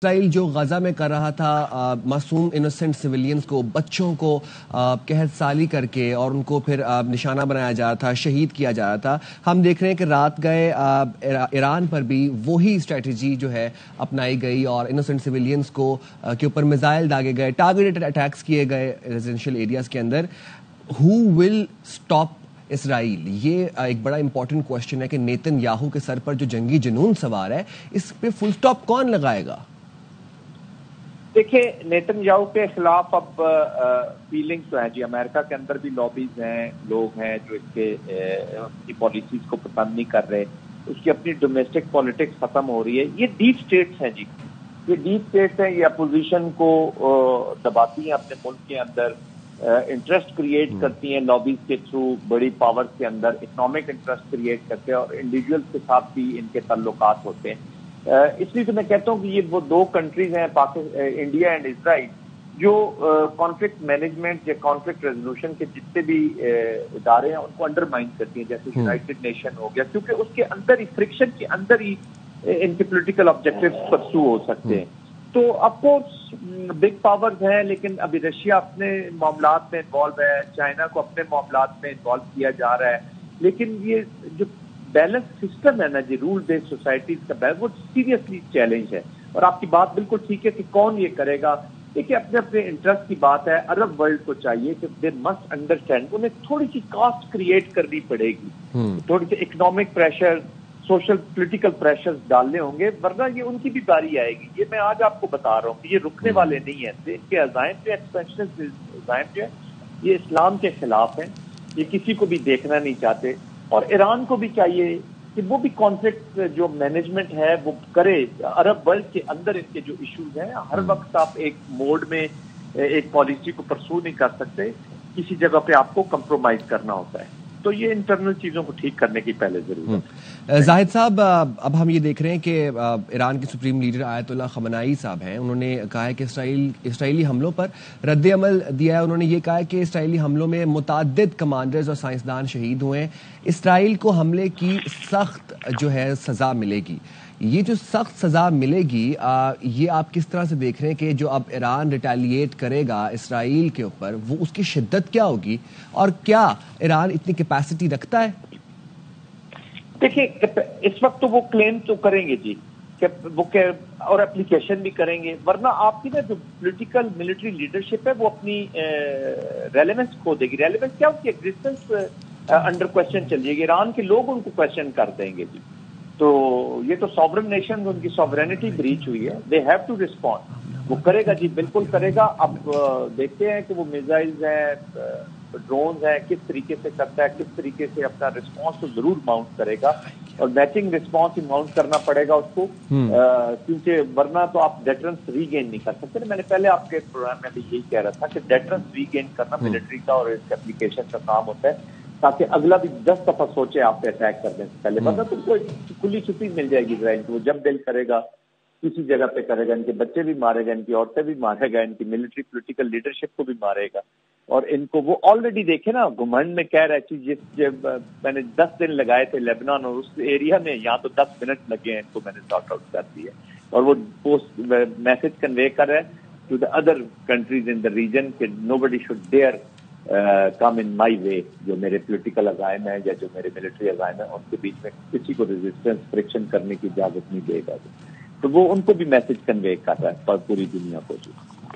اسرائیل جو غزہ میں کر رہا تھا معصوم انوسنٹ سویلینز کو، بچوں کو قحط سالی کر کے اور ان کو پھر نشانہ بنایا جا رہا تھا، شہید کیا جا رہا تھا. ہم دیکھ رہے ہیں کہ رات گئے ایران پر بھی وہی اسٹریٹجی جو ہے اپنائی گئی اور انوسنٹ سویلینز کو کے اوپر میزائل داغے گئے، ٹارگیٹڈ اٹیکس کیے گئے ریزیڈینشیل ایریاز کے اندر. ہو ول اسٹاپ اسرائیل؟ یہ ایک بڑا امپورٹنٹ کوشچن ہے کہ نیتن یاہو کے سر پر جو جنگی جنون سوار ہے، اس پہ فل اسٹاپ کون لگائے گا؟ دیکھیں، نیتن یاہو کے خلاف اب فیلنگز تو ہیں جی. امریکہ کے اندر بھی لابیز ہیں، لوگ ہیں جو اس کی پالیسیز کو پسند نہیں کر رہے. اس کی اپنی ڈومیسٹک پالیٹکس ختم ہو رہی ہے. یہ ڈیپ اسٹیٹس ہیں جی، یہ ڈیپ اسٹیٹس ہیں. یہ اپوزیشن کو دباتی ہیں اپنے ملک کے اندر، انٹرسٹ کریٹ کرتی ہیں لابیز کے تھرو، بڑی پاورز کے اندر اکنامک انٹرسٹ کریٹ کرتے ہیں اور انڈیویجولز کے ساتھ بھی ان کے تعلقات ہوتے ہیں. اس لیے تو میں کہتا ہوں کہ یہ وہ دو کنٹریز ہیں، انڈیا اینڈ اسرائیل، جو کانفلکٹ مینجمنٹ یا کانفلکٹ ریزولوشن کے جتنے بھی ادارے ہیں ان کو انڈرمائن کرتی ہیں، جیسے یونائٹڈ نیشن ہو گیا، کیونکہ اس کے اندر ہی فرکشن کے اندر ہی ان کے پولیٹیکل آبجیکٹیوز پرسو ہو سکتے ہیں. تو آف کورس بگ پاورز ہیں، لیکن ابھی رشیا اپنے معاملات میں انوالو ہے، چائنا کو اپنے معاملات میں انوالو کیا جا رہا ہے. لیکن یہ جو بیلنس سسٹم ہے نا جی، رول بیسڈ سوسائٹیز کا بیلنس، وہ سیریسلی چیلنج ہے. اور آپ کی بات بالکل ٹھیک ہے کہ کون یہ کرے گا. دیکھیے، اپنے اپنے انٹرسٹ کی بات ہے. عرب ورلڈ کو چاہیے کہ دے مسٹ انڈرسٹینڈ، انہیں تھوڑی سی کاسٹ کریٹ کرنی پڑے گی، تھوڑی سی economic pressure, social political pressures ڈالنے ہوں گے، ورنہ یہ ان کی بھی باری آئے گی. یہ میں آج آپ کو بتا رہا ہوں کہ یہ رکنے والے نہیں ہیں. ان کے عزائم جو ایکسپینشنسٹ عزائم جو ہے یہ اسلام کے خلاف ہیں، یہ کسی کو بھی دیکھنا نہیں چاہتے. اور ایران کو بھی چاہیے کہ وہ بھی کانفلکٹ جو مینجمنٹ ہے وہ کرے. عرب ورلڈ کے اندر ان کے جو ایشوز ہیں، ہر وقت آپ ایک موڈ میں ایک پالیسی کو پرسو نہیں کر سکتے، کسی جگہ پہ آپ کو کمپرومائز کرنا ہوتا ہے. تو یہ انٹرنل چیزوں کو ٹھیک کرنے کی پہلے ضرورت ہے. زاہد صاحب، اب ہم یہ دیکھ رہے ہیں کہ ایران کے سپریم لیڈر آیت اللہ خامنائی صاحب ہیں، انہوں نے کہا ہے کہ اسرائیلی حملوں پر رد عمل دیا ہے. انہوں نے یہ کہا ہے کہ اسرائیلی حملوں میں متعدد کمانڈرز اور سائنسدان شہید ہوئے ہیں، اسرائیل کو حملے کی سخت جو ہے سزا ملے گی. یہ جو سخت سزا ملے گی، یہ آپ کس طرح سے دیکھ رہے ہیں کہ جو اب ایران ریٹیلیٹ کرے گا اسرائیل کے اوپر، وہ اس کی شدت کیا ہوگی اور کیا ایران اتنی کیپیسٹی رکھتا ہے؟ دیکھیے، اس وقت تو وہ کلیم تو کریں گے جی، اور اپلیکیشن بھی کریں گے، ورنہ آپ کی نا جو پولیٹیکل ملٹری لیڈرشپ ہے وہ اپنی ریلیونس کھو دے گی. ریلیونس کیا؟ اس کی ایگزسٹنس انڈر کوشچن چل جائے گی. ایران کے لوگ ان کو کوشچن کر دیں گے جی. تو یہ تو سوورن نیشن، ان کی سوورینٹی بریچ ہوئی ہے. They have to respond. وہ کرے گا جی، بالکل کرے گا. اب دیکھتے ہیں کہ وہ میزائلز ہیں، ڈرونز ہیں، کس طریقے سے کرتا ہے، کس طریقے سے اپنا رسپانس تو ضرور ماؤنٹ کرے گا، اور میچنگ رسپانس ہی ماؤنٹ کرنا پڑے گا اس کو، کیونکہ ورنہ تو آپ ڈیٹرنس ری گین نہیں کر سکتے. میں نے پہلے آپ کے پروگرام میں بھی یہی کہہ رہا تھا کہ ڈیٹرنس ری گین کرنا ملٹری کا اور اس اپلیکیشن کا کام ہوتا ہے، تاکہ اگلا بھی 10 دفعہ سوچے آپ پہ اٹیک کرنے سے پہلے. ورنہ تم کو کھلی چھٹی مل جائے گی اسرائیل کو. وہ جب دل کرے گا کسی جگہ پہ کرے گا، ان کے بچے بھی مارے گا، ان کی عورتیں بھی مارے گا، ان کی ملٹری پولیٹیکل لیڈرشپ کو بھی مارے گا. اور ان کو وہ آلریڈی دیکھے نا، گھمنڈ میں کہہ رہا ہے جب میں نے 10 دن لگائے تھے لیبنان اور اس ایریا میں، یہاں تو 10 منٹ لگے ہیں، ان کو میں نے سارٹ آؤٹ کر دیا. اور وہ پوسٹ میسج کنوے کر رہا ہے to the other countries in the region کہ نو بڈی شوڈ ڈیئر کم ان مائی وے. جو میرے پولیٹیکل عزائم ہیں یا جو میرے ملٹری عزائم ہیں، ان کے بیچ میں کسی کو ریزسٹنس فرکشن کرنے کی اجازت نہیں دے گا. تو وہ ان کو بھی میسج کنوے کر رہا ہے پوری دنیا کو.